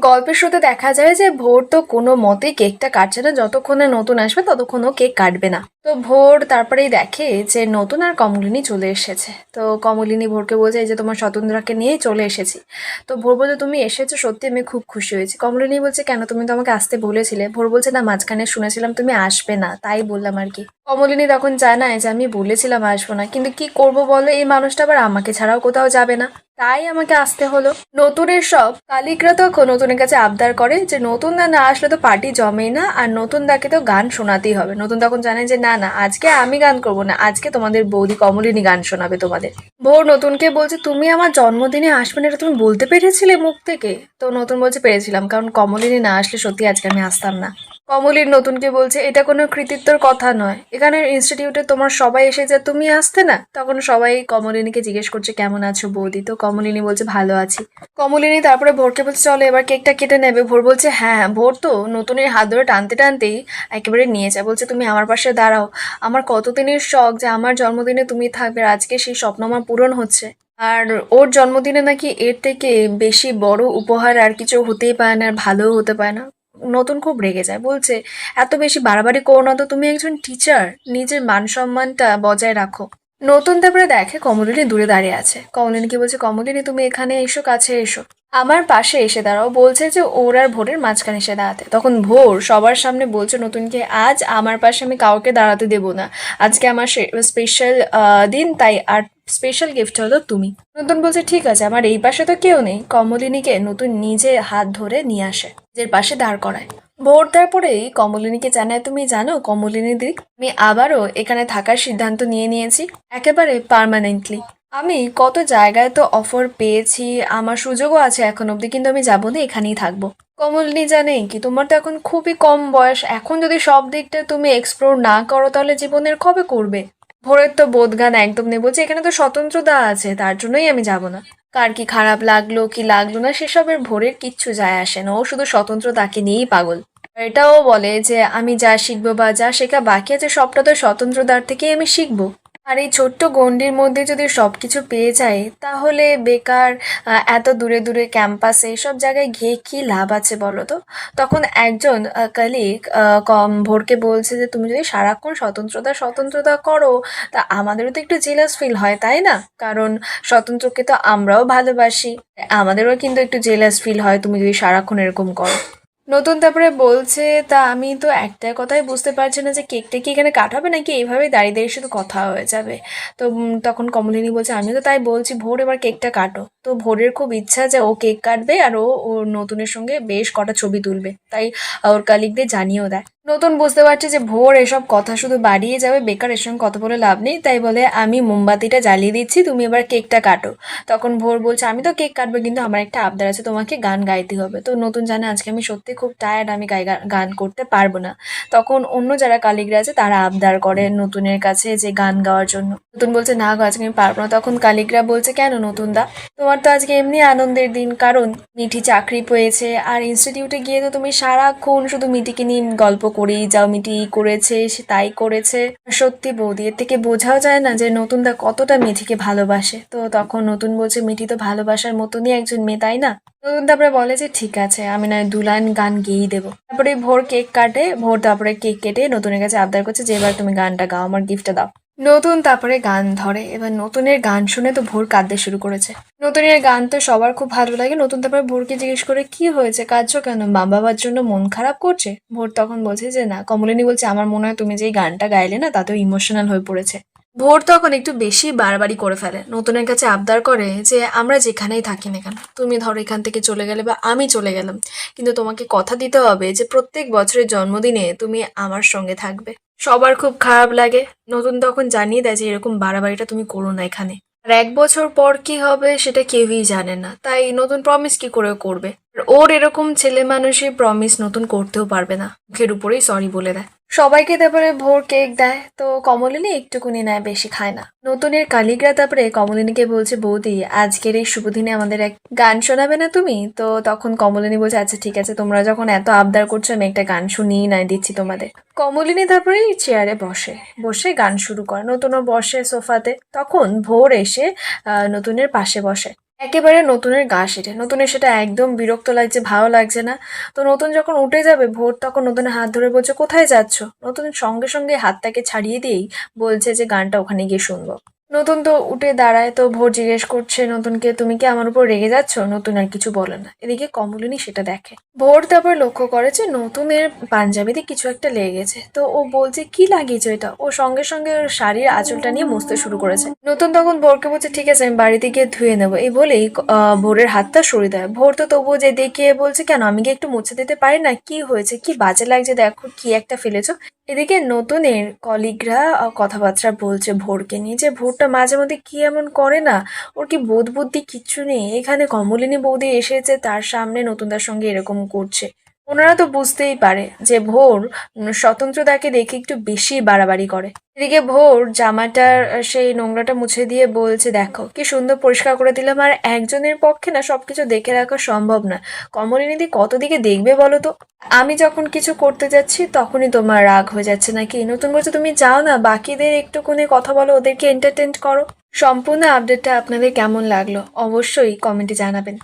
গল্পের শুরুতে দেখা যায় যে ভোর তো কোনো মতেই কেকটা কাটছে না, যতক্ষণে নতুন আসবে ততক্ষণ ও কেক কাটবে না। তো ভোর তারপরেই দেখে যে নতুন আর কমলিনী চলে এসেছে। তো কমলিনী ভোরকে বলছে এই যে তোমার স্বতন্ত্রাকে নিয়েই চলে এসেছি। তো ভোর বলছে তুমি এসেছো, সত্যি আমি খুব খুশি হয়েছি। কমলিনী বলছে কেন, তুমি তো আমাকে আসতে বলেছিলে। ভোর বলছে না, মাঝখানে শুনেছিলাম তুমি আসবে না, তাই বললাম আর কি। কমলিনী তখন জানায় যে আমি বলেছিলাম আসবো না, কিন্তু কি করব বলো, এই মানুষটা আবার আমাকে ছাড়াও কোথাও যাবে না, তাই আমাকে আসতে হলো। নতুনের সব কালিকরা তখন নতুনের কাছে আবদার করে যে নতুন দা না আসলে তো পার্টি জমেই না, আর নতুন দাকে তো গান শোনাতেই হবে। নতুন তখন জানে যে না না, আজকে আমি গান করবো না, আজকে তোমাদের বৌদি কমলিনী গান শোনাবে তোমাদের। ভোর নতুনকে বলছে তুমি আমার জন্মদিনে আসবে না, এটা তুমি বলতে পেরেছিলে মুখ থেকে? তো নতুন বলছে পেরেছিলাম, কারণ কমলিনী না আসলে সত্যি আজকে আমি আসতাম না। কমলির নতুনকে বলছে এটা কোনো কৃতিত্বর কথা নয়, এখানে ইনস্টিটিউটে তোমার সবাই এসে যে তুমি আসতে না। তখন সবাই কমলিনীকে জিজ্ঞেস করছে কেমন আছো বৌদি, তো কমলিনী বলছে ভালো আছি। কমলিনী তারপরে ভোরকে বলছে চলো এবার কেকটা কেটে নেবে। ভোর বলছে হ্যাঁ। ভোর তো নতুনের হাত ধরে টানতে টানতেই একেবারে নিয়ে যায়, বলছে তুমি আমার পাশে দাঁড়াও, আমার কতদিনের শখ যে আমার জন্মদিনে তুমি থাকবে, আর আজকে সেই স্বপ্ন আমার পূরণ হচ্ছে। আর ওর জন্মদিনে নাকি এর থেকে বেশি বড় উপহার আর কিছু হতেই পারে না, আর ভালোও হতে পারে না। নতুন খুব রেগে যায়, বলছে এত বেশি বাড়াবাড়ি করো না তো, তুমি একজন টিচার, নিজের মান সম্মানটা বজায় রাখো। নতুন তারপরে দেখে কমলিনী দূরে দাঁড়িয়ে আছে। কমলিনীকে বলছে কমলিনী তুমি এখানে এসো, কাছে এসো, আমার পাশে এসে দাঁড়াও। বলছে যে ওর আর ভোরের মাঝখানে এসে দাঁড়াতে। তখন ভোর সবার সামনে বলছে নতুনকে আজ আমার পাশে আমি কাউকে দাঁড়াতে দেবো না, আজকে আমার স্পেশাল দিন, তাই আর স্পেশাল গিফট হলো তুমি। নতুন বলছে ঠিক আছে, আমার এই পাশে তো কেউ নেই। কমলিনীকে নতুন নিজে হাত ধরে নিয়ে আসে, নিজের পাশে দাঁড় করায়। ভোর তারপরেই কমলিনীকে জানায় তুমি জানো কমলিনী দিক, আমি আবারও এখানে থাকার সিদ্ধান্ত নিয়ে নিয়েছি, একেবারে পার্মানেন্টলি। আমি কত জায়গায় তো অফার পেয়েছি, আমার সুযোগও আছে এখন অবধি, কিন্তু আমি যাবো না, এখানেই থাকবো। কমলিনী জানে কি তোমার তো এখন খুবই কম বয়স, এখন যদি সব দিকটা তুমি এক্সপ্লোর না করো তাহলে জীবনের কবে করবে। ভোরের তো বোধগান একদম নেই, বলছে এখানে তো স্বতন্ত্রতা আছে, তার জন্যই আমি যাব না। কার কি খারাপ লাগলো কি লাগলো না সেসবের ভোরের কিচ্ছু যায় আসে না, ও শুধু স্বতন্ত্রতাকে নিয়েই পাগল। এটাও বলে যে আমি যা শিখবো বা যা শেখা বাকি আছে সবটা তো স্বতন্ত্রতার থেকেই আমি শিখবো। আর এই ছোট্ট গণ্ডির মধ্যে যদি সবকিছু পেয়ে যাই তাহলে বেকার এত দূরে দূরে ক্যাম্পাসে এসব জায়গায় গিয়ে কি লাভ আছে বলো তো। তখন একজন কালিগ কম ভোরকে বলছে যে তুমি যদি সারাক্ষণ স্বতন্ত্রতা স্বতন্ত্রতা করো তা আমাদেরও তো একটু জেলাস ফিল হয় তাই না, কারণ স্বতন্ত্রকে তো আমরাও ভালোবাসি, আমাদেরও কিন্তু একটু জেলাস ফিল হয় তুমি যদি সারাক্ষণ এরকম করো। নতুন তারপরে বলছে তা আমি তো একটা কথাই বুঝতে পারছি না যে কেকটা কি এখানে কাটাবে নাকি এইভাবেই দাঁড়িয়ে দাঁড়িয়ে শুধু কথা হয়ে যাবে। তো তখন কমলিনী বলছে আমি তো তাই বলছি ভোর এবার কেকটা কাটো। তো ভোরের খুব ইচ্ছা যে ও কেক কাটবে আর ও ওর নতুনের সঙ্গে বেশ কটা ছবি তুলবে, তাই ওর কালিগদের জানিয়েও দেয়। নতুন বুঝতে পারছে যে ভোর এসব কথা শুধু বাড়িয়ে যাবে, বেকার এর সঙ্গে কথা বলে লাভ নেই, তাই বলে আমি মোমবাতিটা জ্বালিয়ে দিচ্ছি, তুমি এবার কেকটা কাটো। তখন ভোর বলছে আমি তো কেক কাটবো, কিন্তু আমার একটা আবদার আছে, তোমাকে গান গাইতে হবে। তো নতুন জানে আজকে আমি সত্যি খুব টায়ার্ড, আমি গান করতে পারবো না। তখন অন্য যারা কালিগরা আছে তারা আবদার করে নতুনের কাছে যে গান গাওয়ার জন্য। নতুন বলছে না গো আজকে আমি পারবো না। তখন কালিগরা বলছে কেন নতুন দা, তোমার তো আজকে এমনি আনন্দের দিন, কারণ মিঠি চাকরি পেয়েছে, আর ইনস্টিটিউটে গিয়ে তো তুমি সারাক্ষণ শুধু মিটিকে নিয়ে গল্প করেই যাও, মিটি এই করেছে সে তাই করেছে। সত্যি বৌদি এর থেকে বোঝাও যায় না যে নতুন দা কতটা মিঠিকে ভালোবাসে। তো তখন নতুন বলছে মিঠি তো ভালোবাসার মতনই একজন মেয়ে তাই না। নতুন তারপরে বলে যে ঠিক আছে আমি না দু লাইন গান গেয়েই দেবো। তারপরে ভোর কেক কাটে, ভোর তারপরে কেক কেটে নতুনের কাছে আবদার করছে যে এবার তুমি গানটা গাও, আমার গিফটটা দাও। নতুন তারপরে গান ধরে, এবার নতুনের গান শুনে তো ভোর কাঁদতে শুরু করেছে। নতুনের গান তো সবার খুব ভালো লাগে। নতুন তারপরে ভোরকে জিজ্ঞেস করে কি হয়েছে, কাঁদছো কেন, মা বাবার জন্য মন খারাপ করছে? ভোর তখন বলছে যে না। কমলিনী বলছে আমার মনে হয় তুমি যেই গানটা গাইলে না তাতেও ইমোশনাল হয়ে পড়েছে। ভোর তখন একটু বেশি বাড়াবাড়ি করে ফেলে, নতুনের কাছে আবদার করে যে আমরা যেখানেই থাকি না কেন, তুমি ধরো এখান থেকে চলে গেলে বা আমি চলে গেলাম, কিন্তু তোমাকে কথা দিতে হবে যে প্রত্যেক বছরের জন্মদিনে তুমি আমার সঙ্গে থাকবে। সবার খুব খারাপ লাগে। নতুন তখন জানিয়ে দেয় যে এরকম বাড়াবাড়িটা তুমি করো না এখানে। আর 1 বছর পর কি হবে সেটা কেউই জানে না, তাই নতুন প্রমিস কি করে করবে। আর ওর এরকম ছেলে মানুষই প্রমিস নতুন করতেও পারবে না, মুখের উপরেই সরি বলে দেয়। সবাইকে তারপরে ভোর কেক দেয়, তো কমলিনী একটুকুনি নেয়, বেশি খায় না। নতুনের কালিগরা তারপরে কমলিনীকে বলছে বৌদি আজকের এই শুভ দিনে আমাদের এক গান শোনাবে না তুমি? তো তখন কমলিনী বলছে আচ্ছা ঠিক আছে, তোমরা যখন এত আবদার করছো আমি একটা গান শুনিয়ে নাই দিচ্ছি তোমাদের। কমলিনী তারপরে চেয়ারে বসে, বসে গান শুরু করে। নতুনও বসে সোফাতে, তখন ভোর এসে নতুনের পাশে বসে। একেবারে নতুনের গা সেটে, নতুনের সেটা একদম বিরক্ত লাগছে, ভালো লাগছে না। তো নতুন যখন উঠে যাবে, ভোর তখন নতুনের হাত ধরে বলছে কোথায় যাচ্ছ। নতুন সঙ্গে সঙ্গে হাতটাকে ছাড়িয়ে দিয়েই বলছে যে গানটা ওখানে গিয়ে শুনবো। নতুন তো উঠে দাঁড়ায়, তো ভোর জিজ্ঞেস করছে নতুনকে তুমি কি আমার উপর রেগে যাচ্ছ। নতুন আর কিছু বলে না, এদিকে কমলিনী সেটা দেখে। ভোর তারপর লক্ষ্য করে যে নতুনের পাঞ্জাবিতে কিছু একটা লেগে গেছে, তো ও বলছে কি লাগিয়েছো এটা। ও সঙ্গে সঙ্গে ওর শাড়ির আঁচলটা নিয়ে মুছতে শুরু করেছে। নতুন তখন ভোরকে বলছে ঠিক আছে আমি বাড়িতে গিয়ে ধুয়ে নেবো, এই বলেই ভোরের হাতটা সরিয়ে দেয়। ভোর তো তবুও যে দেখিয়ে বলছে কেন আমি কি একটু মুছে দিতে পারি না, কি হয়েছে, কি বাজে লাগছে দেখো, কি একটা ফেলেছো। এদিকে নতুনের কলিগরা কথাবার্তা বলছে ভোরকে নিয়ে, যে ভোরটা মাঝে মধ্যে কি এমন করে না, ওর কি বোধ বুদ্ধি কিচ্ছু নেই। এখানে কমলিনী বৌদি এসেছে, তার সামনে নতুনদার সঙ্গে এরকম করছে। ওনারা তো বুঝতেই পারে যে ভোর স্বতন্ত্রদাকে দেখে একটু বেশি বাড়াবাড়ি করে। এদিকে ভোর জামাটার সেই নোংরাটা মুছে দিয়ে বলছে দেখো কি সুন্দর পরিষ্কার করে দিলাম, আর একজনের পক্ষে না সবকিছু দেখে রাখা সম্ভব না। কমলিনীদি কত দিকে দেখবে বলো তো। আমি যখন কিছু করতে যাচ্ছি তখনই তোমার রাগ হয়ে যাচ্ছে নাকি। নতুন বলছে তুমি যাও না, বাকিদের একটুখানি কথা বলো, ওদেরকে এন্টারটেন করো। সম্পূর্ণ আপডেটটা আপনাদের কেমন লাগলো অবশ্যই কমেন্টে জানাবেন।